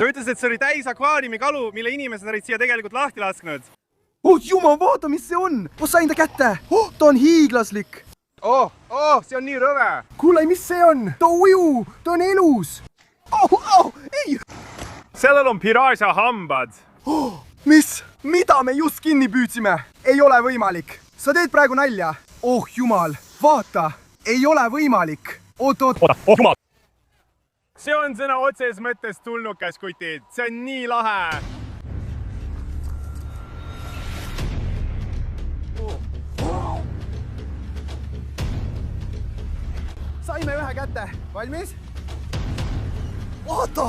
Ta ütles, et see oli täis akvaariumi kalu, mille inimesed olid siia tegelikult lahti lasknud. Oh jumal, vaata, mis see on! Sain ta kätte! Ta on hiiglaslik! See on nii rõve! Kuule, mis see on? Ta ujub! Ta on elus! Ei! Sellel on piraasa hambad. Mis? Mida me just kinni püüdsime? Ei ole võimalik! Sa teed praegu nalja? Oh jumal, vaata! Ei ole võimalik! Oot! Jumal! See on sõna otses mõttes tulnukas, kutid. See on nii lahe. Saime ühe kätte. Valmis? Vaata!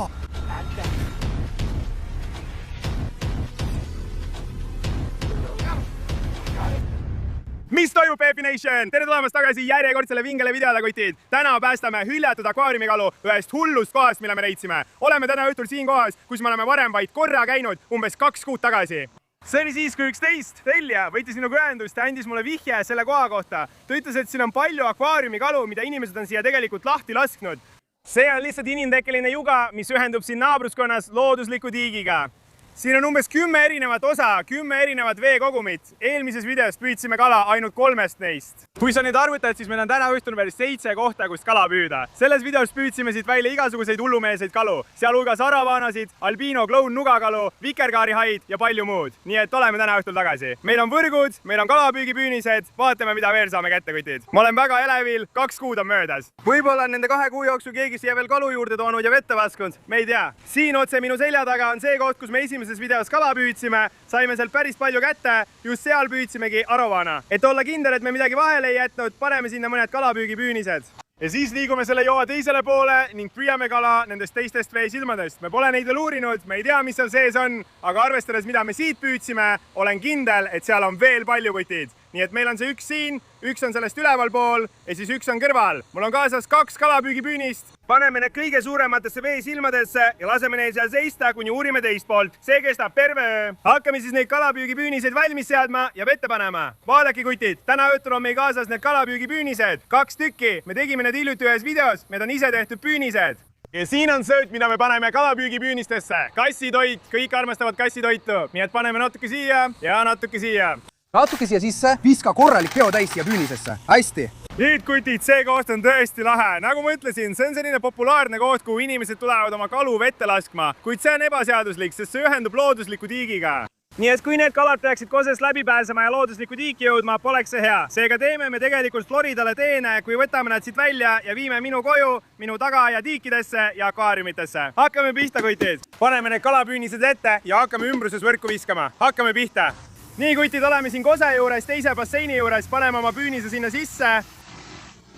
Mis toimub, Peepi Nation? Tere tulemast tagasi järjekordsele vingele videole, kutid. Täna päästame hüljatud akvaariumikalu ühest hullust kohast, mille me leidsime. Oleme täna õhtul siin kohas, kus me oleme varem vaid korra käinud umbes 2 kuud tagasi. See oli siis, kui üks teist tellija võttis minuga ühendust ja andis mulle vihje selle koha kohta. Ta ütles, et siin on palju akvaariumikalu, mida inimesed on siia tegelikult lahti lasknud. See on lihtsalt inimtekkeline juga, mis ühendub siin naabruskonnas loodusliku tiigiga. Siin on umbes 10 erinevat osa, 10 erinevat veekogumit. Eelmises videos püüdsime kala ainult 3 neist. Kui sa nüüd arvutad, siis meil on täna õhtul veel 7 kohta, kust kala püüda. Selles videos püüdsime siit välja igasuguseid hullumeelseid kalu, sealhulgas aravaanasid, albiino clown nugakalu, vikerkaarihaid ja palju muud. Nii et oleme täna õhtul tagasi. Meil on võrgud, meil on kalapüügipüünised, vaatame, mida veel saame kätte, kutid. Ma olen väga elevil, 2 kuud on möödas. Võib-olla on nende 2 kuu jooksul keegi siia veel kalu juurde toonud ja vette laskunud, me ei tea. Siin otse minu selja taga on see koht, kus me esimeses videos kala püüdsime, saime sealt päris palju kätte, just seal püüdsimegi arovaana. Et olla kindel, et me midagi vahele ei jätnud, paneme sinna mõned kalapüügipüünised. Ja siis liigume selle joa teisele poole ning püüame kala nendest teistest veesilmadest. Me pole neid veel uurinud, me ei tea, mis seal sees on, aga arvestades, mida me siit püüdsime, olen kindel, et seal on veel palju kutid. Nii et meil on see üks siin, üks on sellest üleval pool ja siis üks on kõrval. Mul on kaasas 2 kalapüügipüünist. Paneme need kõige suurematesse veesilmadesse ja laseme neil seal seista, kuni uurime teist poolt. See kestab terve öö. Hakkame siis neid kalapüügipüüniseid valmis seadma ja vette panema. Vaadake, kutid, täna õhtul on meil kaasas need kalapüügipüünised. 2 tükki. Me tegime need hiljuti ühes videos. Need on ise tehtud püünised. Ja siin on sööt, mida me paneme kalapüügipüünistesse. Kassitoit, kõik armastavad kassitoitu. Nii et paneme natuke siia ja natuke siia. Natuke siia sisse, viska korralik peo täis siia püünisesse. Hästi. Nüüd, kutid, see koht on tõesti lahe. Nagu ma ütlesin, see on selline populaarne koht, kuhu inimesed tulevad oma kalu vette laskma. Kuid see on ebaseaduslik, sest see ühendub loodusliku tiigiga. Nii et kui need kalad peaksid kosest läbi pääsema ja loodusliku tiiki jõudma, poleks see hea. Seega teeme me tegelikult Floridale teene, kui võtame nad siit välja ja viime minu koju, minu taga ja tiikidesse ja akvaariumitesse. Hakkame pihta, kutid. Paneme need kalapüünised ette ja hakkame ümbruses võrku viskama. Hakkame pihta. Nii, kutid, oleme siin kose juures, teise basseini juures, paneme oma püünise sinna sisse.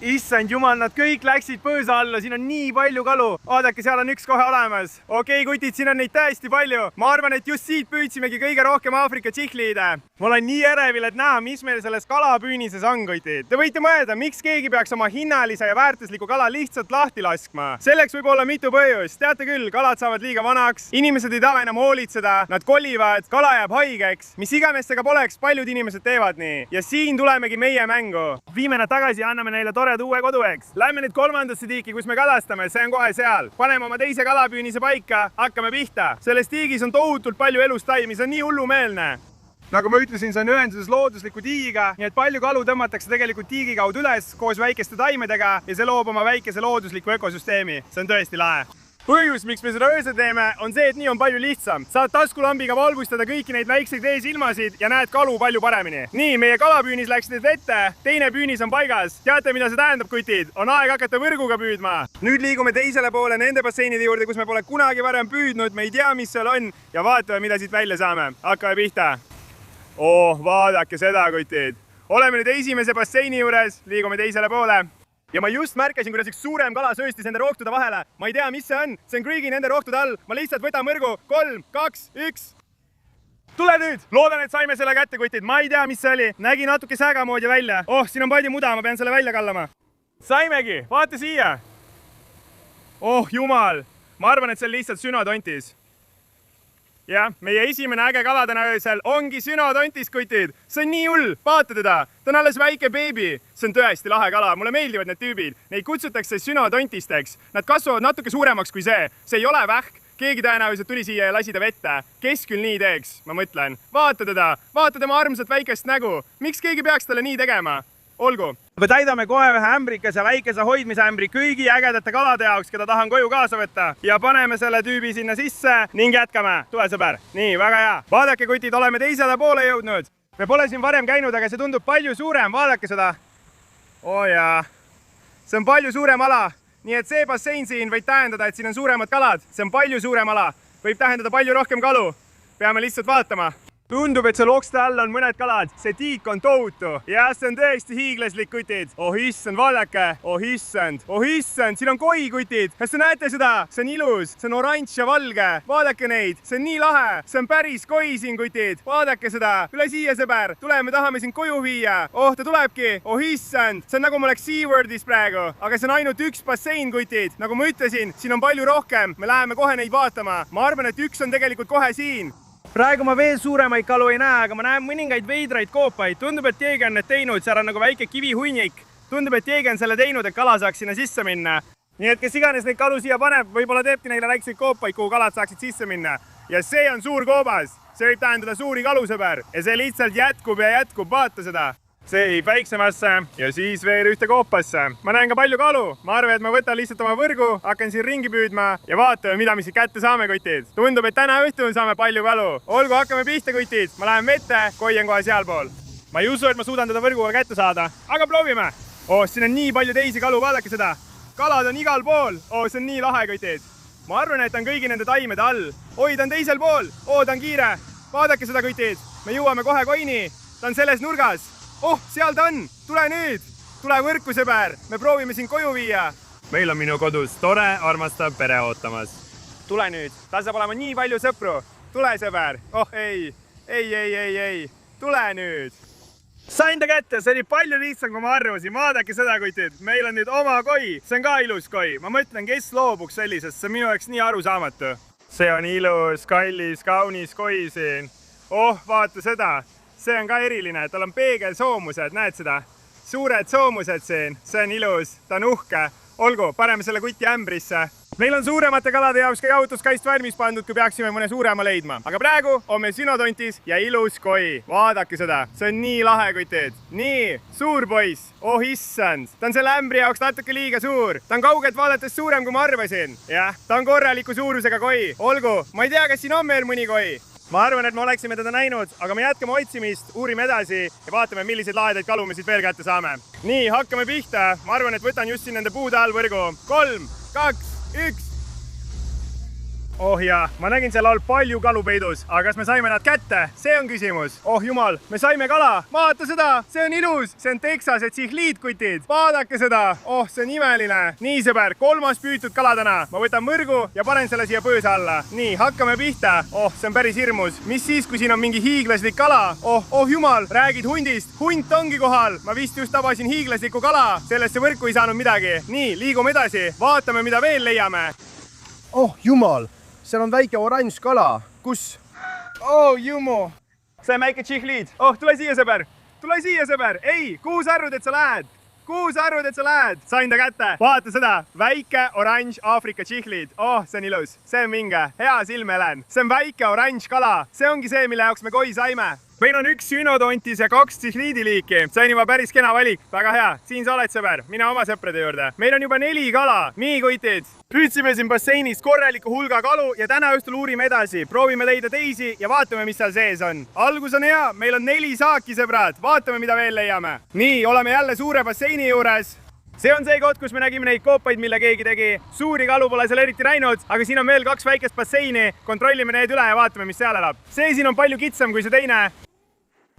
Issand jumal, nad kõik läksid põõsa alla, siin on nii palju kalu. Vaadake, seal on üks kohe olemas. Okei, kutid, siin on neid tõesti palju. Ma arvan, et just siit püüdsimegi kõige rohkem Aafrika tšihliide. Ma olen nii ärevil, et näha, mis meil selles kalapüünises on, kutid. Te võite mõelda, miks keegi peaks oma hinnalise ja väärtusliku kala lihtsalt lahti laskma. Selleks võib olla mitu põhjust. Teate küll, kalad saavad liiga vanaks, inimesed ei taha enam hoolitseda, nad kolivad, kala jääb haigeks. Mis iganes see ka poleks, paljud inimesed teevad nii. Ja siin tulemegi meie mängu. Viime nad tagasi ja anname neile tored uue kodu, eks. Lähme nüüd 3. tiiki, kus me kalastame, see on kohe seal. Paneme oma teise kalapüünise paika, hakkame pihta. Selles tiigis on tohutult palju elustaimi, see on nii hullumeelne. Nagu ma ütlesin, see on ühenduses loodusliku tiigiga, nii et palju kalu tõmmatakse tegelikult tiigi kaudu üles koos väikeste taimedega ja see loob oma väikese loodusliku ökosüsteemi. See on tõesti lahe. Põhjus, miks me seda öösel teeme, on see, et nii on palju lihtsam. Saad taskulambiga valgustada kõiki neid väikseid veesilmasid ja näed kalu palju paremini. Nii, meie kalapüünis läks nüüd vette, teine püünis on paigas. Teate, mida see tähendab, kutid? On aeg hakata võrguga püüdma. Nüüd liigume teisele poole nende basseinide juurde, kus me pole kunagi varem püüdnud, me ei tea, mis seal on ja vaatame, mida siit välja saame. Hakkame pihta. Vaadake seda, kutid. Oleme nüüd esimese basseini juures, liigume teisele poole. Ja ma just märkasin, kuidas üks suurem kala sööstis nende rohtude vahele. Ma ei tea, mis see on. See on krüügi nende rohtude all. Ma lihtsalt võtan mõrgu. 3, 2, 1. Tule nüüd! Loodan, et saime selle kätte, kutid. Ma ei tea, mis see oli. Nägi natuke sägamoodi välja. Siin on palju muda, ma pean selle välja kallama. Saimegi! Vaata siia! Jumal! Ma arvan, et see on lihtsalt sünotontis. Jah, meie esimene äge kala täna öösel ongi sünotontis, kutid. See on nii hull, vaata teda. Ta on alles väike beebi. See on tõesti lahe kala, mulle meeldivad need tüübid. Neid kutsutakse sünotontisteks. Nad kasvavad natuke suuremaks kui see. See ei ole vähk, keegi tõenäoliselt tuli siia ja lasi ta vette. Kes küll nii teeks, ma mõtlen. Vaata teda, vaata tema armsat väikest nägu. Miks keegi peaks talle nii tegema? Olgu. Me täidame kohe ühe ämbrikese väikese hoidmisämbri kõigi ägedate kalade jaoks, keda tahan koju kaasa võtta. Ja paneme selle tüübi sinna sisse ning jätkame. Tule sõber. Nii, väga hea. Vaadake, kutid, oleme teisele poole jõudnud. Me pole siin varem käinud, aga see tundub palju suurem. Vaadake seda. Oo jaa. See on palju suurem ala. Nii et see bassein siin võib tähendada, et siin on suuremad kalad. See on palju suurem ala. Võib tähendada palju rohkem kalu. Peame lihtsalt vaatama. Tundub, et see lokste all on mõned kalad. See tiik on tohutu. Ja see on tõesti hiiglaslik, kutid. Oh issand, vaadake. Oh issand. Oh issand, siin on koi, kutid. Kas te näete seda? See on ilus. See on oranž ja valge. Vaadake neid. See on nii lahe. See on päris koi siin, kutid. Vaadake seda. Tule siia, sõber. Tule, me tahame sind koju viia. Oh, ta tulebki. Oh issand. See on nagu ma oleks SeaWorldis praegu. Aga see on ainult üks bassein, kutid. Nagu ma ütlesin, siin on palju rohkem. Me läheme kohe neid vaatama. Ma arvan, et üks on tegelikult kohe siin. Praegu ma veel suuremaid kalu ei näe, aga ma näen mõningaid veidraid koopaid. Tundub, et keegi on need teinud, seal on nagu väike kivihunnik. Tundub, et keegi on selle teinud, et kala saaks sinna sisse minna. Nii et kes iganes neid kalu siia paneb, võib-olla teebki neile väikseid koopaid, kuhu kalad saaksid sisse minna. Ja see on suur koobas. See võib tähendada suuri kalusõber. Ja see lihtsalt jätkub ja jätkub, vaata seda. See hiib väiksemasse ja siis veel ühte koopasse. Ma näen ka palju kalu. Ma arvan, et ma võtan lihtsalt oma võrgu, hakkan siin ringi püüdma ja vaatame, mida me siit kätte saame, kutid. Tundub, et täna õhtul saame palju kalu. Olgu, hakkame pihta, kutid. Ma lähen vette, koi on kohe sealpool. Ma ei usu, et ma suudan teda võrguga kätte saada, aga proovime. Oh, siin on nii palju teisi kalu, vaadake seda. Kalad on igal pool. Oh, see on nii lahe, kutid. Ma arvan, et ta on kõigi nende taimede all. Oi, ta on teisel pool. Oh, ta on kiire. Vaadake seda, kutid. Me jõuame kohe koini. Ta on selles nurgas. Oh, seal ta on! Tule nüüd! Tule võrku, sõber! Me proovime sind koju viia! Meil on minu kodus tore, armastav pere ootamas. Tule nüüd! Tal saab olema nii palju sõpru! Tule, sõber! Oh ei! Ei! Tule nüüd! Sain ta kätte! See oli palju lihtsam, kui ma arvasin. Vaadake seda, kutid! Meil on nüüd oma koi! See on ka ilus koi! Ma mõtlen, kes loobuks sellisest? See on minu jaoks nii arusaamatu. See on ilus, kallis, kaunis koi siin. Oh, vaata seda! See on ka eriline, tal on peegelsoomused, näed seda? Suured soomused siin, see on ilus, ta on uhke. Olgu, paneme selle kuti ämbrisse. Meil on suuremate kalade jaoks ka jahutuskast valmis pandud, kui peaksime mõne suurema leidma. Aga praegu on meil sünotontis ja ilus koi. Vaadake seda, see on nii lahe, kutid. Nii, suur poiss. Oh issand, ta on selle ämbri jaoks natuke liiga suur. Ta on kaugelt vaadates suurem, kui ma arvasin. Jah, ta on korraliku suurusega koi. Olgu, ma ei tea, kas siin on veel mõni koi. Ma arvan, et me oleksime teda näinud, aga me jätkame otsimist, uurime edasi ja vaatame, milliseid lahedaid kalu me siit veel kätte saame. Nii, hakkame pihta. Ma arvan, et võtan just siin nende puude all võrgu. 3, 2, 1. Oh jaa, ma nägin seal all palju kalu peidus, aga kas me saime nad kätte? See on küsimus. Oh jumal, me saime kala. Vaata seda, see on ilus. See on Texase tsihliid, kutid. Vaadake seda. Oh, see on imeline. Nii, sõber, 3. püütud kala täna. Ma võtan mõrgu ja panen selle siia põõsa alla. Nii, hakkame pihta. Oh, see on päris hirmus. Mis siis, kui siin on mingi hiiglaslik kala? Oh jumal, räägid hundist. Hunt ongi kohal. Ma vist just tabasin hiiglasliku kala. Sellesse võrku ei saanud midagi. Nii, liigume edasi. Vaatame, mida veel leiame. Oh jumal, seal on väike oranž kala. Kus? Oh jumu. See on väike tsihliid. Oh, tule siia, sõber. Tule siia, sõber. Ei, kuhu sa arvad, et sa lähed? Kuhu sa arvad, et sa lähed? Sain ta kätte. Vaata seda. Väike oranž Aafrika tsihliid. Oh, see on ilus. See on vinge. Hea silmelen. See on väike oranž kala. See ongi see, mille jaoks me koi saime. Meil on 1 sünotontis ja 2 tsihliidiliiki. See on juba päris kena valik. Väga hea. Siin sa oled, sõber. Mine oma sõprade juurde. Meil on juba 4 kala. Nii, kutid. Püüdsime siin basseinist korraliku hulga kalu ja täna õhtul uurime edasi. Proovime leida teisi ja vaatame, mis seal sees on. Algus on hea. Meil on 4 saaki, sõbrad. Vaatame, mida veel leiame. Nii, oleme jälle suure basseini juures. See on see koht, kus me nägime neid koopaid, mille keegi tegi. Suuri kalu pole seal eriti näinud, aga siin on veel 2 väikest basseini. Kontrollime need üle ja vaatame, mis seal elab. See siin on palju kitsam kui see teine.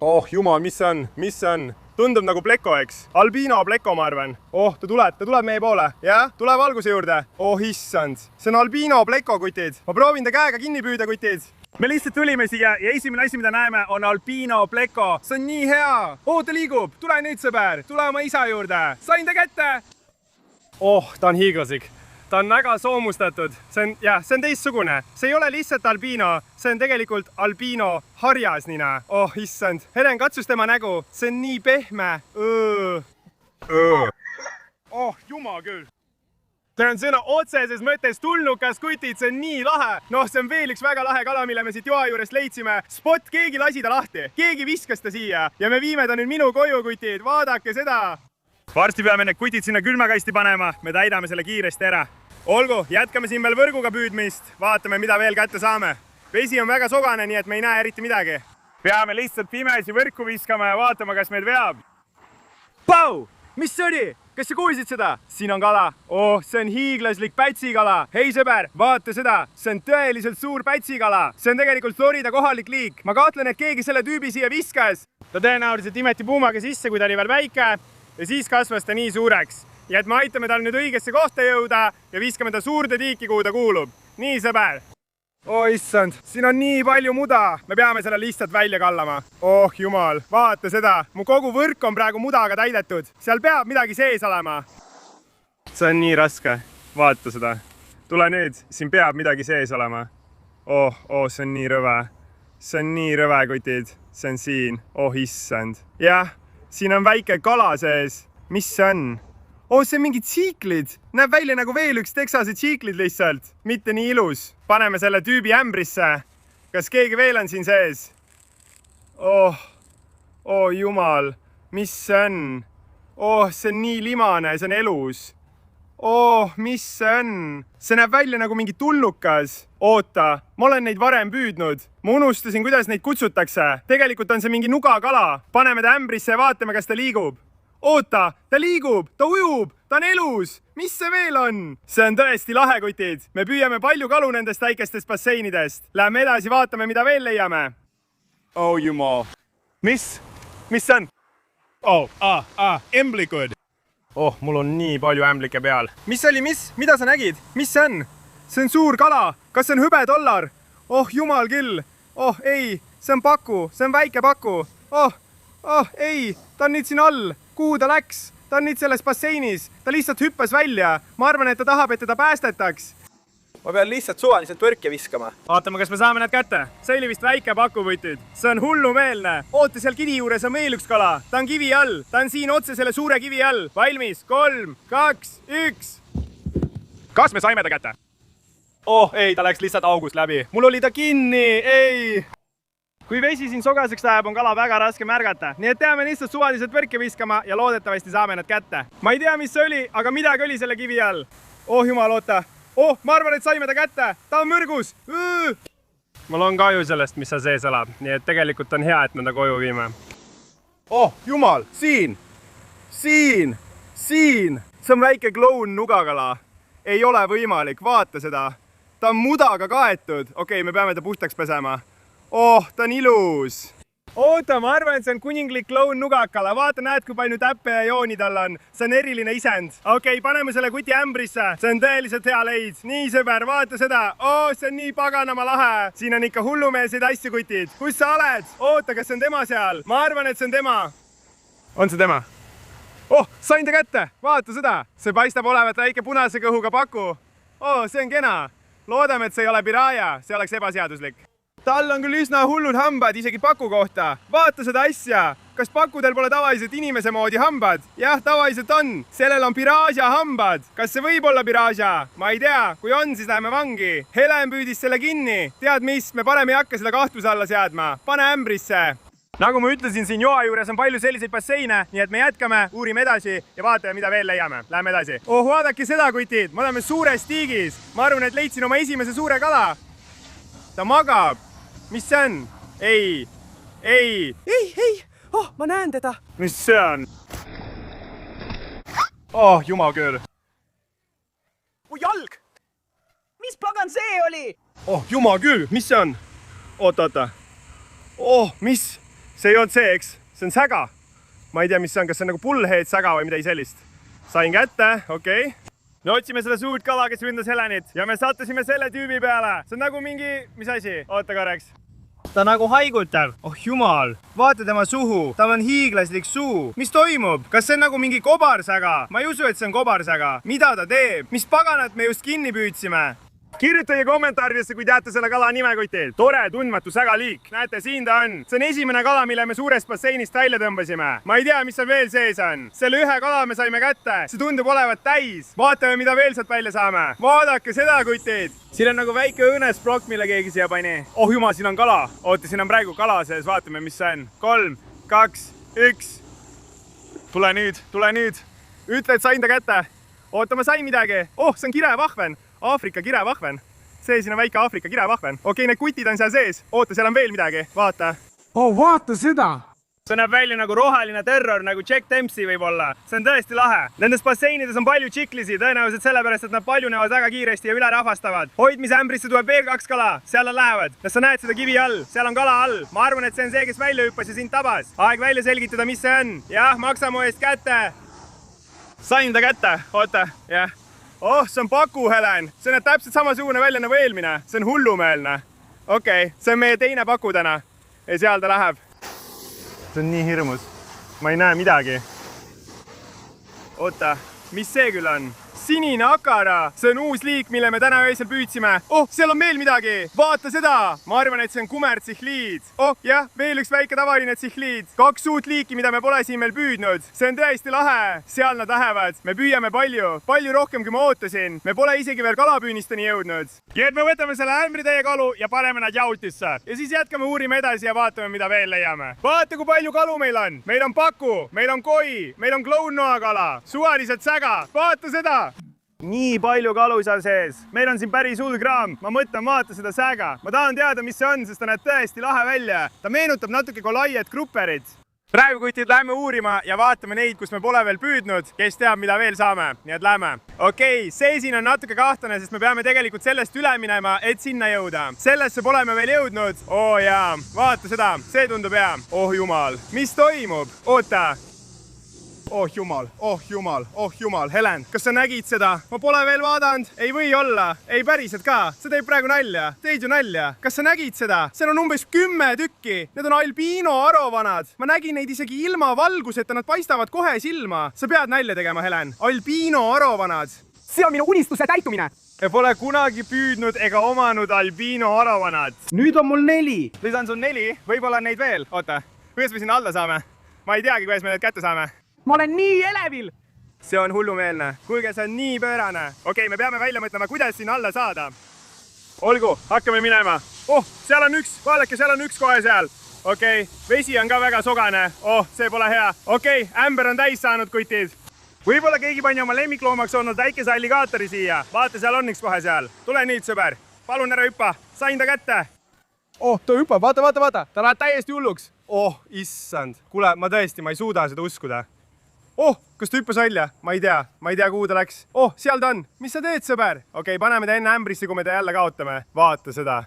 Oh jumal, mis see on? Mis see on? Tundub nagu pleko, eks? Albino pleko, ma arvan. Oh, ta tuleb meie poole. Jah, tuleb valguse juurde. Oh issand, see on albino pleko, kutid. Ma proovin ta käega kinni püüda, kutid. Me lihtsalt tulime siia ja esimene asi, mida näeme, on albino pleko. See on nii hea. Oh, ta liigub. Tule nüüd, sõber. Tule oma isa juurde. Sain ta kätte. Oh, ta on hiiglaslik. Ta on väga soomustatud. See on teistsugune. See ei ole lihtsalt albino. See on tegelikult albino harjasnina. Oh, issand. Helen, katsus tema nägu. See on nii pehme. Oh, jumal küll. see on sõna otseses mõttes tulnukas, kutid, see on nii lahe. Noh, see on veel üks väga lahe kala, mille me siit joa juurest leidsime. Spot, keegi lasi ta lahti, keegi viskas ta siia ja me viime ta nüüd minu koju, kutid, vaadake seda. Varsti peame need kutid sinna külmakasti panema, me täidame selle kiiresti ära. Olgu, jätkame siin veel võrguga püüdmist, vaatame, mida veel kätte saame. Vesi on väga sogane, nii et me ei näe eriti midagi. Peame lihtsalt pimesi võrku viskama ja vaatama, kas meid veab. Pau! Mis see oli? Kas sa kuulsid seda? Siin on kala. Oh, see on hiiglaslik pätsikala. Hei sõber, vaata seda. See on tõeliselt suur pätsikala. See on tegelikult Florida kohalik liik. Ma kahtlen, et keegi selle tüübi siia viskas. Ta tõenäoliselt imeti puumaga sisse, kui ta oli veel väike ja siis kasvas ta nii suureks. Ja et me aitame tal nüüd õigesse kohta jõuda ja viskame ta suurde tiiki, kuhu ta kuulub. Nii, sõber. Oh issand, siin on nii palju muda. Me peame selle lihtsalt välja kallama. Oh jumal, vaata seda. Mu kogu võrk on praegu mudaga täidetud. Seal peab midagi sees olema. See on nii raske. Vaata seda. Tule nüüd, siin peab midagi sees olema. Oh, see on nii rõve. See on nii rõve, kutid. See on siin. Oh issand. Jah, siin on väike kala sees. Mis see on? Oh, see on mingid tsiiklid. Näeb välja nagu veel üks Texase tsiiklid lihtsalt. Mitte nii ilus. Paneme selle tüübi ämbrisse. Kas keegi veel on siin sees? Oh jumal. Mis see on? Oh, see on nii limane, see on elus. Oh, mis see on? See näeb välja nagu mingi tulnukas. Oota, ma olen neid varem püüdnud. Ma unustasin, kuidas neid kutsutakse. Tegelikult on see mingi nugakala. Paneme ta ämbrisse ja vaatame, kas ta liigub. Oota, ta liigub, ta ujub, ta on elus. Mis see veel on? See on tõesti lahe, kutid. Me püüame palju kalu nendest väikestest basseinidest. Läheme edasi, vaatame, mida veel leiame. Oh jumal. Mis see on? Emblikud. Oh, mul on nii palju ämblike peal. Mis oli, mida sa nägid? Mis see on? See on suur kala. Kas see on hõbedollar? Oh jumal küll. Oh ei, see on paku, see on väike paku. Oh ei, ta on nüüd siin all. Kuhu ta läks? Ta on nüüd selles basseinis. Ta lihtsalt hüppas välja. Ma arvan, et ta tahab, et teda päästetaks. Ma pean lihtsalt suvaliselt võrke viskama. Vaatame, kas me saame need kätte. See oli vist väike pakuvõtid. See on hullumeelne. Oota, seal kivi juures on veel üks kala. Ta on kivi all. Ta on siin otse selle suure kivi all. Valmis. 3, 2, 1. Kas me saime ta kätte? Oh ei, ta läks lihtsalt august läbi. Mul oli ta kinni. Ei. Kui vesi siin sogaseks läheb, on kala väga raske märgata. Nii et peame lihtsalt suvaliselt võrke viskama ja loodetavasti saame nad kätte. Ma ei tea, mis see oli, aga midagi oli selle kivi all. Oh jumal, oota. Oh, ma arvan, et saime ta kätte. Ta on mürgus. Mul on kahju sellest, mis seal sees elab. Nii et tegelikult on hea, et me ta koju viime. Oh jumal, siin. See on väike kloun nugakala. Ei ole võimalik, vaata seda. Ta on mudaga kaetud. Okei, me peame ta puhtaks pesema. Oh, ta on ilus. Oota, ma arvan, et see on kuninglik kloun nugakala. Vaata, näed, kui palju täppe ja jooni tal on. See on eriline isend. Okei, paneme selle kuti ämbrisse. See on tõeliselt hea leid. Nii, sõber, vaata seda. Oh, see on nii paganama lahe. Siin on ikka hullumeelseid asju, kutid. Kus sa oled? Oota, kas see on tema seal? Ma arvan, et see on tema. On see tema? Oh, sain ta kätte. Vaata seda. See paistab olevat väike punase kõhuga paku. Oh, see on kena. Loodame, et see ei ole piraaja. See oleks ebaseaduslik. Tal on küll üsna hullud hambad isegi paku kohta. Vaata seda asja. Kas pakudel pole tavaliselt inimese moodi hambad? Jah, tavaliselt on. Sellel on piraaža hambad. Kas see võib olla piraaža? Ma ei tea. Kui on, siis läheme vangi. Helen püüdis selle kinni. Tead mis? Me parem ei hakka seda kahtluse alla seadma. Pane ämbrisse. Nagu ma ütlesin, siin joa juures on palju selliseid basseine, nii et me jätkame, uurime edasi ja vaatame, mida veel leiame. Läheme edasi. Oh, vaadake seda, kutid. Me oleme suures tiigis. Ma arvan, et leidsin oma esimese suure kala. Ta magab. Mis see on? Ei. Oh, ma näen teda. Mis see on? Oh, jumal küll. Mu jalg. Mis pagan see oli? Oh, jumal küll. Mis see on? Oota. Oh, mis? See ei olnud see, eks? See on säga. Ma ei tea, mis see on. Kas see on nagu pullhead säga või midagi sellist? Sain kätte, okei. Me otsime seda suurt kala, kes ründas Helenit ja me sattusime selle tüübi peale. See on nagu mingi, mis asi? Oota korraks. Ta nagu haigutab. Oh jumal. Vaata tema suhu. Tal on hiiglaslik suu. Mis toimub? Kas see on nagu mingi kobarsäga? Ma ei usu, et see on kobarsäga. Mida ta teeb? Mis paganat me just kinni püüdsime? kirjutage kommentaaridesse, kui teate selle kala nime, kutid. Tore, tundmatu sägaliik. Näete, siin ta on. See on esimene kala, mille me suurest basseinist välja tõmbasime. Ma ei tea, mis seal veel sees on. Selle ühe kala me saime kätte. See tundub olevat täis. Vaatame, mida veel sealt välja saame. Vaadake seda, kutid. Siin on nagu väike õõnesplokk, mille keegi siia pani. Oh jumal, siin on kala. Oota, siin on praegu kala sees. Vaatame, mis see on. 3, 2, 1. Tule nüüd. Ütle, et sain ta kätte. Oota, ma sain midagi. Oh, see on kirevahven. Aafrika kirevahven. See siin on väike Aafrika kirevahven. Okei, need kutid on seal sees. Oota, seal on veel midagi. Vaata. Oh, vaata seda! See näeb välja nagu roheline terror, nagu Jack Dempsey võib-olla. See on tõesti lahe. Nendes basseinides on palju tšiklisi, tõenäoliselt sellepärast, et nad paljunevad väga kiiresti ja üle rahvastavad. Hoidmisämbrisse tuleb veel 2 kala. Seal nad lähevad. Kas sa näed seda kivi all? Seal on kala all. Ma arvan, et see on see, kes välja hüppas ja sind tabas. Aeg välja selgitada, mis see on. Jah, maksa mu eest kätte. Sain ta kätte. Oota, jah. Oh, see on paku, Helen. See näeb täpselt samasugune välja nagu eelmine. See on hullumeelne. Okei, see on meie teine paku täna. Ja seal ta läheb. See on nii hirmus. Ma ei näe midagi. Oota, mis see küll on? Sinine akara. See on uus liik, mille me täna öösel püüdsime. Oh, seal on veel midagi. Vaata seda. Ma arvan, et see on kumertsihliid. Oh, jah, veel üks väike tavaline tsihliid. 2 uut liiki, mida me pole siin veel püüdnud. See on tõesti lahe. Seal nad lähevad. Me püüame palju rohkem, kui ma ootasin. Me pole isegi veel kalapüünisteni jõudnud. Ja et me võtame selle ämbritäie kalu ja paneme nad jautisse. Ja siis jätkame uurime edasi ja vaatame, mida veel leiame. Vaata, kui palju kalu meil on. Meil on paku, meil on koi, meil on klounnoakala, suvaliselt säga. Vaata seda. Nii palju kalu seal sees. Meil on siin päris hull kraam. Ma mõtlen, vaata seda säga. Ma tahan teada, mis see on, sest ta näeb tõesti lahe välja. Ta meenutab natuke kolaiet grupperit. Praegu kutid lähme uurima ja vaatame neid, kus me pole veel püüdnud. Kes teab, mida veel saame. Nii et lähme. Okei, see siin on natuke kahtlane, sest me peame tegelikult sellest üle minema, et sinna jõuda. Sellesse pole me veel jõudnud. Oo jaa, vaata seda. See tundub hea. Oh jumal. Mis toimub? Oota. Oh jumal, Helen, kas sa nägid seda? Ma pole veel vaadanud. Ei või olla. Ei päriselt ka. See teeb praegu nalja. Teid ju nalja. Kas sa nägid seda? Seal on umbes 10 tükki. Need on albiino arovanad. Ma nägin neid isegi ilma valguseta. Nad paistavad kohe silma. Sa pead nalja tegema, Helen. Albiino arovanad. See on minu unistuse täitumine! Ja pole kunagi püüdnud ega omanud albiino arovanad. Nüüd on mul 4. Nüüd on sul 4. Võib-olla on neid veel. Oota, kuidas me sinna alla saame? Ma ei teagi, kuidas me need kätte saame. Ma olen nii elevil! See on hullumeelne. Kuulge, see on nii pöörane. Okei, me peame välja mõtlema, kuidas sinna alla saada. Olgu, hakkame minema. Oh, seal on üks. Vaadake, seal on üks kohe seal. Okei, vesi on ka väga sogane. Oh, see pole hea. Okei, ämber on täis saanud, kutid. Võib-olla keegi pani oma lemmikloomaks olnud väikese alligaatori siia. Vaata, seal on üks kohe seal. Tule nüüd, sõber. Palun ära hüppa. Sain ta kätte. Oh, ta hüppab. Vaata. Ta läheb täiesti hulluks. Oh, issand. Kuule, ma ei suuda seda uskuda. Oh, kas ta hüppas välja? Ma ei tea, kuhu ta läks. Oh, seal ta on. Mis sa teed, sõber? Okei, paneme ta enne ämbrisse, kui me ta jälle kaotame. Vaata seda.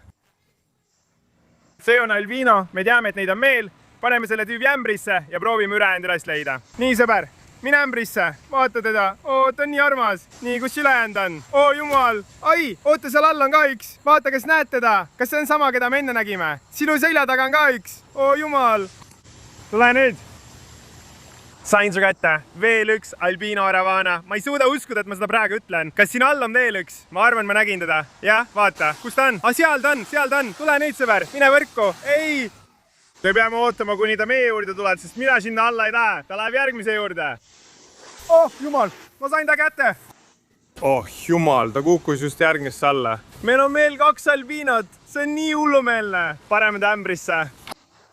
See on albiino. Me teame, et neid on meil. Paneme selle tüübi ämbrisse ja proovime ülejäänud üles leida. Nii, sõber, mine ämbrisse. Vaata teda. Oh, ta on nii armas. Nii, kus ülejäänud on? Oh, jumal. Ai, oota, seal all on ka üks. Vaata, kas näed teda? Kas see on sama, keda me enne nägime? Sinu selja taga on ka üks. Oh, jumal. Tule nüüd. Sain su kätte. Veel üks albiino aravana. Ma ei suuda uskuda, et ma seda praegu ütlen. Kas siin all on veel üks? Ma arvan, ma nägin teda. Jah, vaata. Kus ta on? Seal ta on. Tule nüüd, sõber. Mine võrku. Ei. Me peame ootama, kuni ta meie juurde tuleb, sest mina sinna alla ei lähe. Ta läheb järgmise juurde. Oh, jumal. Ma sain ta kätte. Oh, jumal. Ta kukkus just järgmisse alla. Meil on veel 2 albiinot. See on nii hullumeelne. Paneme ta ämbrisse.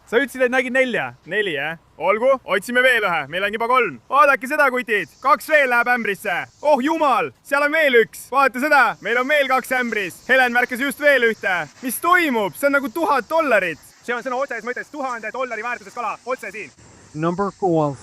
Sa ütlesid, et nägid 4. 4, jah? Olgu, otsime veel ühe. Meil on juba 3. Vaadake seda, kutid. 2 veel läheb ämbrisse. Oh, jumal. Seal on veel üks. Vaata seda. Meil on veel 2 ämbris. Helen märkas just veel ühte. Mis toimub? See on nagu $1000. See on sõna otseses mõttes $1000 väärtuses kala. Otse siin. Number 12.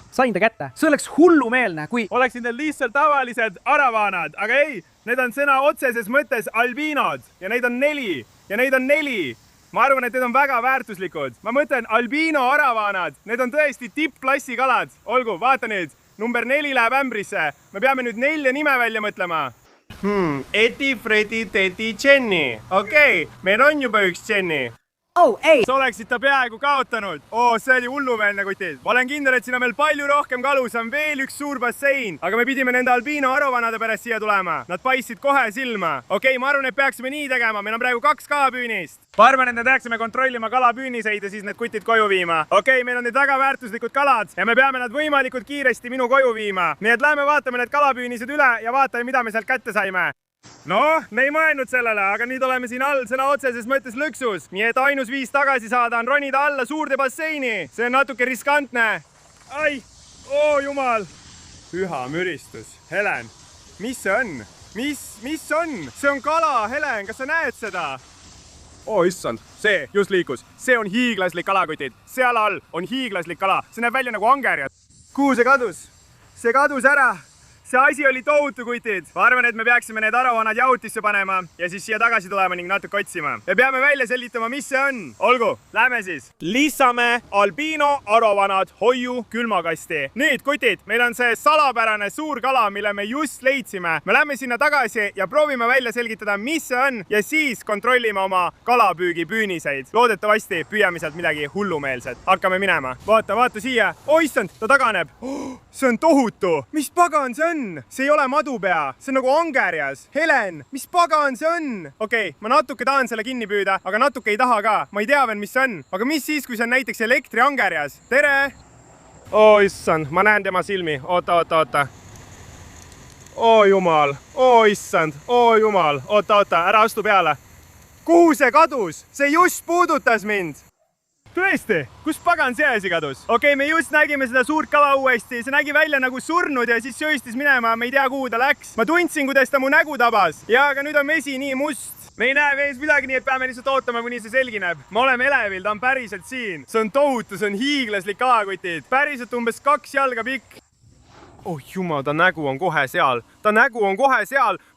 Sain ta kätte. See oleks hullumeelne, kui oleksid need lihtsalt tavalised aravaanad. Aga ei, need on sõna otseses mõttes albiinod. Ja neid on 4. Ja neid on 4. Ma arvan, et need on väga väärtuslikud. Ma mõtlen albiino aravaanad. Need on tõesti tippklassi kalad. Olgu, vaata nüüd. Number 4 läheb ämbrisse. Me peame nüüd 4 nime välja mõtlema. Eti, Fredi, Teti, Jenny. Okei, meil on juba üks Jenny. Oh ei! sa oleksid ta peaaegu kaotanud. See oli hullumeelne, kutid. Ma olen kindel, et siin on veel palju rohkem kalu, see on veel üks suur bassein, aga me pidime nende albiino arovanade pärast siia tulema. Nad paistsid kohe silma. Okei, ma arvan, et peaksime nii tegema. Meil on praegu 2 kalapüünist. Ma arvan, et me peaksime kontrollima kalapüüniseid ja siis need kutid koju viima. Okei, meil on need väga väärtuslikud kalad ja me peame nad võimalikult kiiresti minu koju viima. Nii et lähme vaatame need kalapüünised üle ja vaatame, mida me sealt kätte saime. Noh, me ei mõelnud sellele, aga nüüd oleme siin all sõna otseses mõttes lõksus. Nii et ainus viis tagasi saada on ronida alla suurde basseini. See on natuke riskantne. Ai, jumal. Püha müristus. Helen, mis see on? Mis on? See on kala, Helen, kas sa näed seda? Issand, see just liikus. See on hiiglaslik kalakutid. Seal all on hiiglaslik kala. See näeb välja nagu angerjad. Kuhu see kadus? See kadus ära. See asi oli tohutu, kutid. Ma arvan, et me peaksime need arovanad jahutisse panema ja siis siia tagasi tulema ning natuke otsima. Me peame välja selgitama, mis see on. Olgu, lähme siis. Lissame albiino arovanad hoiu külmakasti. Nüüd, kutid, meil on see salapärane suur kala, mille me just leidsime. Me lähme sinna tagasi ja proovime välja selgitada, mis see on ja siis kontrollime oma kalapüügipüüniseid. Loodetavasti püüame sealt midagi hullumeelset. Hakkame minema. Vaata siia. Issand, ta taganeb. See on tohutu. Mis pagan see on? See ei ole madupea, see on nagu angerjas. Helen, mis pagan see on? Okei, ma natuke tahan selle kinni püüda, aga natuke ei taha ka. Ma ei tea veel, mis see on. Aga mis siis, kui see on näiteks elektriangerjas? Tere! Issand, ma näen tema silmi. Oota. Jumal. Issand. Jumal. Oota, ära astu peale. Kuhu see kadus? See just puudutas mind. Tõesti, kus pagan see asi kadus? Okei, me just nägime seda suurt kala uuesti, see nägi välja nagu surnud ja siis sööstis minema, me ei tea, kuhu ta läks. Ma tundsin, kuidas ta mu nägu tabas. Ja, aga nüüd on vesi nii must. Me ei näe vees midagi, nii et peame lihtsalt ootama, kuni see selgineb. Me oleme elevil, ta on päriselt siin. See on tohutu, see on hiiglaslik kalakutid. Päriselt umbes 2 jalga pikk. Jumal, ta nägu on kohe seal.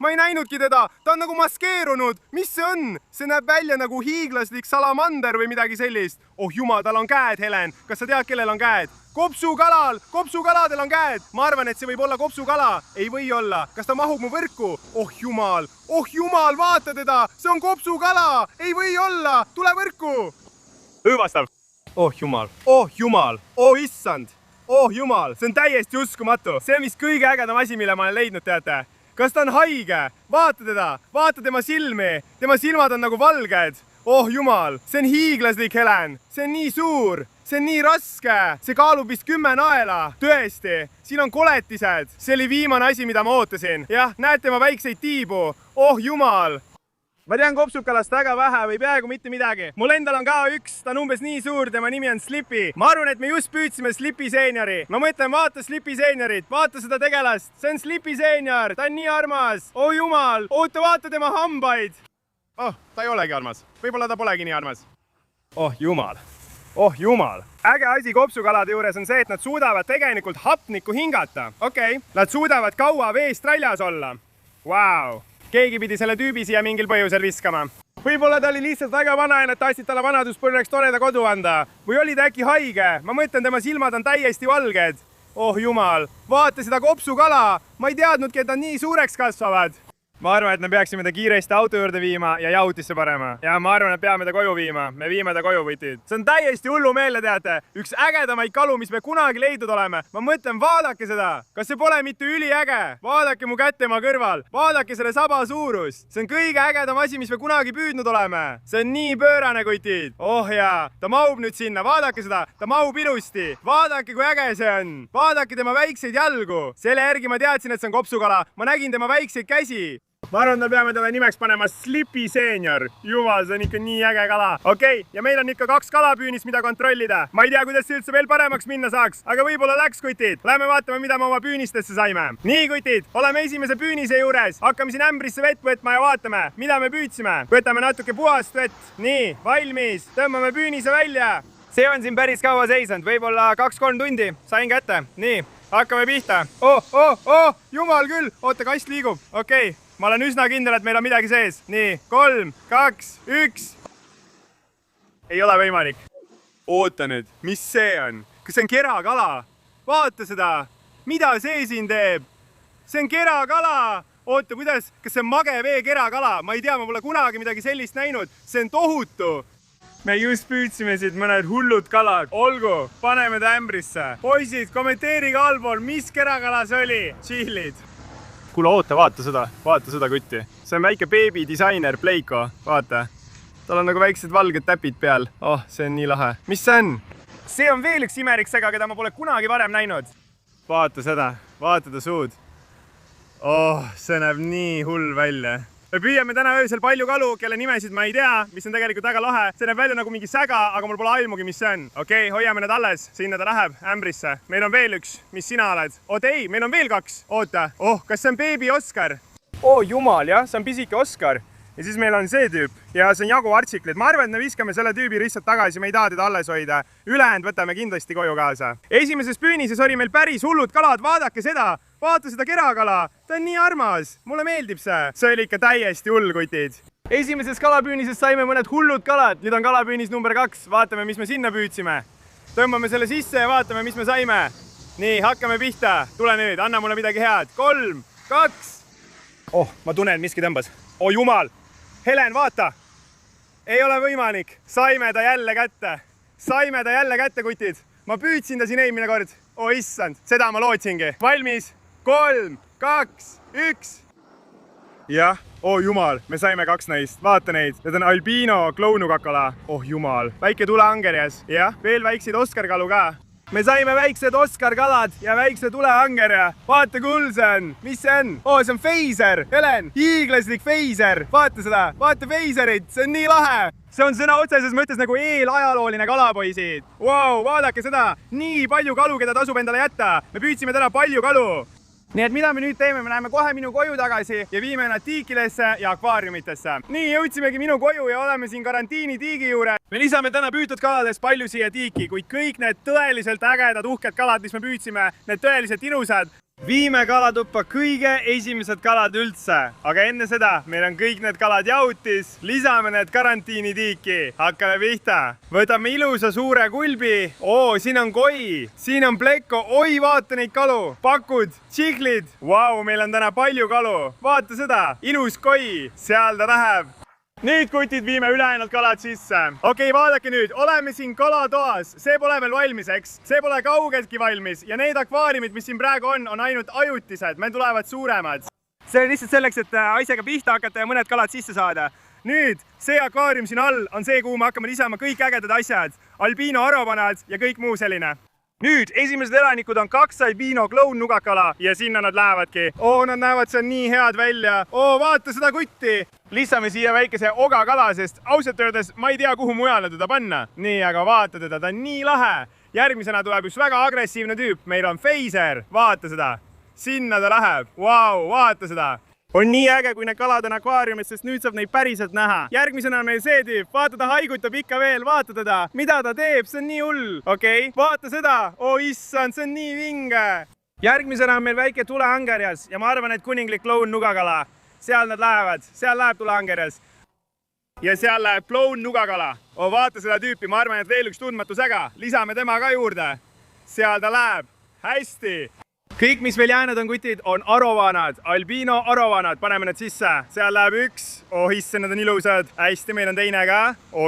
Ma ei näinudki teda. Ta on nagu maskeerunud. Mis see on? See näeb välja nagu hiiglaslik salamander või midagi sellist. Jumal, tal on käed, Helen. Kas sa tead, kellel on käed? Kopsukaladel on käed. Ma arvan, et see võib olla kopsukala. Ei või olla. Kas ta mahub mu võrku? Jumal, vaata teda. See on kopsukala. Ei või olla. Tule võrku. Õõvastav. Jumal. Issand. Jumal, see on täiesti uskumatu. See on vist kõige ägedam asi, mille ma olen leidnud, teate. Kas ta on haige? Vaata teda, vaata tema silmi. Tema silmad on nagu valged. Jumal, see on hiiglaslik, Helen. See on nii suur, see on nii raske. See kaalub vist 10 naela. Tõesti, siin on koletised. See oli viimane asi, mida ma ootasin. Jah, näed tema väikseid tiibu. Jumal. Ma tean kopsukalast väga vähe või peaaegu mitte midagi. Mul endal on ka üks, ta on umbes nii suur, tema nimi on Slippy. Ma arvan, et me just püüdsime Slippy seeniori. Ma mõtlen, vaata Slippy seeniorit, vaata seda tegelast. See on Slippy seenior, ta on nii armas. Jumal, vaata tema hambaid. Ta ei olegi armas. Võib-olla ta polegi nii armas. Jumal. Äge asi kopsukalade juures on see, et nad suudavad tegelikult hapnikku hingata. Okei, nad suudavad kaua veest raljas olla. Vau. Keegi pidi selle tüübi siia mingil põhjusel viskama. Võib-olla ta oli lihtsalt väga vana ja nad tahtsid talle vanaduspõlveks toreda kodu anda. Või oli ta äkki haige? Ma mõtlen, tema silmad on täiesti valged. Jumal, vaata seda kopsukala. Ma ei teadnudki, et nad nii suureks kasvavad. Ma arvan, et me peaksime ta kiiresti auto juurde viima ja jahutisse panema. Ja ma arvan, et peame ta koju viima. Me viime ta koju, võtid. See on täiesti hullumeelne, teate. Üks ägedamaid kalu, mis me kunagi leidnud oleme. Ma mõtlen, vaadake seda. Kas see pole mitte üliäge? Vaadake mu kätt tema kõrval. Vaadake selle saba suurust. See on kõige ägedam asi, mis me kunagi püüdnud oleme. See on nii pöörane, kutid. Jaa, ta mahub nüüd sinna. Vaadake seda. Ta mahub ilusti. Vaadake, kui äge see on. Vaadake tema väikseid jalgu. Selle järgi ma teadsin, et see on kopsukala. Ma nägin tema väikseid käsi. Ma arvan, et peame talle nimeks panema Slippy seenior. Jumal, see on ikka nii äge kala. Okei, ja meil on ikka 2 kalapüünist, mida kontrollida. Ma ei tea, kuidas see üldse veel paremaks minna saaks, aga võib-olla läks, kutid. Lähme vaatame, mida me oma püünistesse saime. Nii, kutid, oleme esimese püünise juures. Hakkame siin ämbrisse vett võtma ja vaatame, mida me püüdsime. Võtame natuke puhast vett. Nii, valmis. Tõmbame püünise välja. See on siin päris kaua seisnud, võib-olla 2-3 tundi. Sain kätte. Nii, hakkame pihta. Jumal küll. Oota, kast liigub. Okei. Ma olen üsna kindel, et meil on midagi sees. Nii, 3, 2, 1. Ei ole võimalik. Oota nüüd, mis see on? Kas see on kerakala? Vaata seda. Mida see siin teeb? See on kerakala. Oota, kas see on magevee kerakala? Ma ei tea, ma pole kunagi midagi sellist näinud. See on tohutu. me just püüdsime siit mõned hullud kalad. Olgu, paneme ta ämbrisse. Poisid, kommenteerige allpool, mis kerakala see oli. Tšihhlid. Kuule, vaata seda kutti. See on väike beebi disainer Pleiko, vaata. Tal on nagu väiksed valged täpid peal. Oh, see on nii lahe. Mis see on? See on veel üks imerik sega, keda ma pole kunagi varem näinud. Vaata seda, vaata ta suud. Oh, see näeb nii hull välja. Me püüame täna öösel palju kalu, kelle nimesid ma ei tea, mis on tegelikult väga lahe. See näeb välja nagu mingi säga, aga mul pole aimugi, mis see on. Okei, hoiame need alles. Sinna ta läheb ämbrisse. Meil on veel üks. Mis sina oled? Oot ei, meil on veel kaks. Oota. Oh, kas see on beebi Oskar? Oh jumal, jah, see on pisike Oskar. Ja siis meil on see tüüp ja see on jagu artsiklid. Ma arvan, et me viskame selle tüübi lihtsalt tagasi, me ei taha teda alles hoida. Ülejäänud võtame kindlasti koju kaasa. Esimeses püünises oli meil päris hullud kalad, vaadake seda. Vaata seda kerakala, ta on nii armas. Mulle meeldib see. See oli ikka täiesti hull, kutid. Esimeses kalapüünises saime mõned hullud kalad. Nüüd on kalapüünis number 2. Vaatame, mis me sinna püüdsime. Tõmbame selle sisse ja vaatame, mis me saime. Nii, hakkame pihta. Tule nüüd, anna mulle midagi head. 3, 2. Oh, ma tunnen, miski tõmbas. Oh jumal. Helen, vaata! Ei ole võimalik. Saime ta jälle kätte. Saime ta jälle kätte, kutid. Ma püüdsin ta siin eelmine kord. Oh issand, seda ma lootsingi. Valmis? 3, 2, 1. Jah, oh jumal, me saime 2 neist. Vaata neid. Need on albiino klounukakala. Oh jumal. Väike tuleangerjas. Jah, veel väikseid Oskarkalu ka. Me saime väiksed Oskarkalad ja väikse tuleangerja. Vaata, kull see on. Mis see on? Oh, see on feiser. Helen, hiiglaslik feiser. Vaata seda. Vaata feiserit. See on nii lahe. See on sõna otseses mõttes nagu eelajalooline kalapoisid. Wow, vaadake seda. Nii palju kalu, keda tasub endale jätta. Me püüdsime täna palju kalu. Nii et mida me nüüd teeme? Me läheme kohe minu koju tagasi ja viime nad tiikidesse ja akvaariumitesse. Nii jõudsimegi minu koju ja oleme siin karantiini tiigi juurde. Me lisame täna püütud kaladest palju siia tiiki, kuid kõik need tõeliselt ägedad uhked kalad, mis me püüdsime, need tõeliselt ilusad. Viime kalatuppa kõige esimesed kalad üldse, aga enne seda meil on kõik need kalad jautis, lisame need karantiini tiiki, hakkame pihta. Võtame ilusa suure kulbi, siin on koi, siin on plekko, oi vaata neid kalu, pakud, tšihhlid, vau, meil on täna palju kalu, vaata seda, ilus koi, seal ta läheb. Nüüd kutid viime ülejäänud kalad sisse. Okei, vaadake nüüd, oleme siin kalatoas. See pole veel valmis, eks? See pole kaugeltki valmis ja need akvaariumid, mis siin praegu on ainult ajutised. Meil tulevad suuremad. See on lihtsalt selleks, et asjaga pihta hakata ja mõned kalad sisse saada. Nüüd, see akvaarium siin all on see, kuhu me hakkame lisama kõik ägedad asjad. Albiino arovanad ja kõik muu selline. Nüüd, esimesed elanikud on 2 albiino kloun-nugakala ja sinna nad lähevadki. Nad näevad seal nii head välja. Vaata seda kutti. Lissame siia väikese ogakala, sest ausalt öeldes ma ei tea, kuhu mujale teda panna. Nii, aga vaata teda, ta on nii lahe. Järgmisena tuleb üks väga agressiivne tüüp. Meil on feiser. Vaata seda. Sinna ta läheb. Vau, vaata seda. On nii äge, kui need kalad on akvaariumis, sest nüüd saab neid päriselt näha. Järgmisena on meil see tüüp. Vaata, ta haigutab ikka veel. Vaata teda. Mida ta teeb? See on nii hull. Okei, vaata seda. Issand, see on nii vinge. Järgmisena on meil väike tuleangerjas ja ma arvan, et kuninglik kloun-nugakala. Seal nad lähevad. Seal läheb tuleangerjas. Ja seal läheb kloun-nugakala. Vaata seda tüüpi. Ma arvan, et veel üks tundmatu säga. Lisame tema ka juurde. Seal ta läheb. Hästi. Kõik, mis veel jäänud on, kutid, on arovanad, albiino arovanad, paneme need sisse. Seal läheb üks, issand, nad on ilusad. Hästi, meil on teine ka.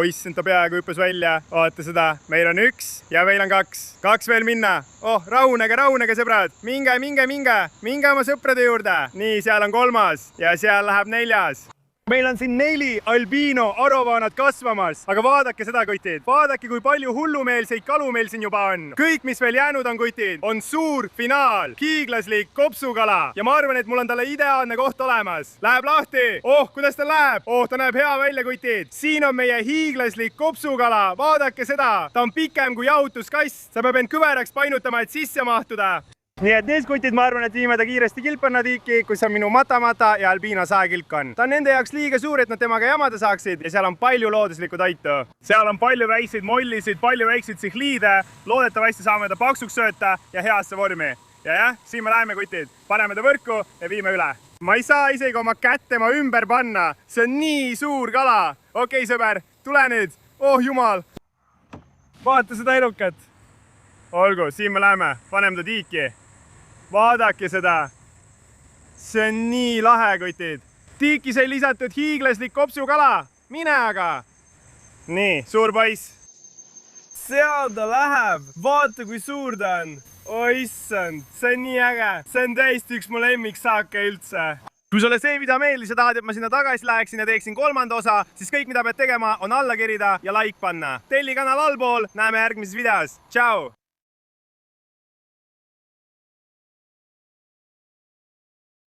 Issand, ta peaaegu hüppas välja. Vaata seda, meil on 1 ja meil on 2. 2 veel minna. Rahunege, sõbrad. Minge oma sõprade juurde. Nii, seal on 3 ja seal läheb 4. Meil on siin 4 albiino arovanad kasvamas, aga vaadake seda, kutid. Vaadake, kui palju hullumeelseid kalu meil siin juba on. Kõik, mis veel jäänud on, kutid, on suur finaal, hiiglaslik kopsukala. Ja ma arvan, et mul on talle ideaalne koht olemas. Läheb lahti. Kuidas ta läheb? Ta näeb hea välja, kutid. Siin on meie hiiglaslik kopsukala. Vaadake seda. Ta on pikem kui jahutuskast. Sa peab end kõveraks painutama, et sisse mahtuda. Nii et need kutid, ma arvan, et viime ta kiiresti kilpannatiiki, kus on minu matamata ja albiino saekilkon. Ta on nende jaoks liiga suur, et nad temaga jamada saaksid ja seal on palju looduslikku toitu. Seal on palju väikseid mollisid, palju väikseid tsihhliide. Loodetavasti saame ta paksuks sööta ja heasse vormi. Ja jah, siin me läheme, kutid. Paneme ta võrku ja viime üle. Ma ei saa isegi oma kätt tema ümber panna. See on nii suur kala. Okei, sõber, tule nüüd. Jumal. Vaata seda elukat. Olgu, siin me läheme. Paneme ta tiiki. Vaadake seda. See on nii lahe, kutid. Tiiki sai lisatud hiiglaslik kopsukala. Mine aga. nii, suur poiss. seal ta läheb, vaata kui suur ta on. oi issand, see on nii äge, see on täiesti üks mu lemmiksaake üldse. kui sulle see video meeldis ja tahad, et ma sinna tagasi läheksin ja teeksin 3. osa, siis kõik, mida pead tegema, on alla kerida ja like panna. telli kanal allpool, näeme järgmises videos. Tšau!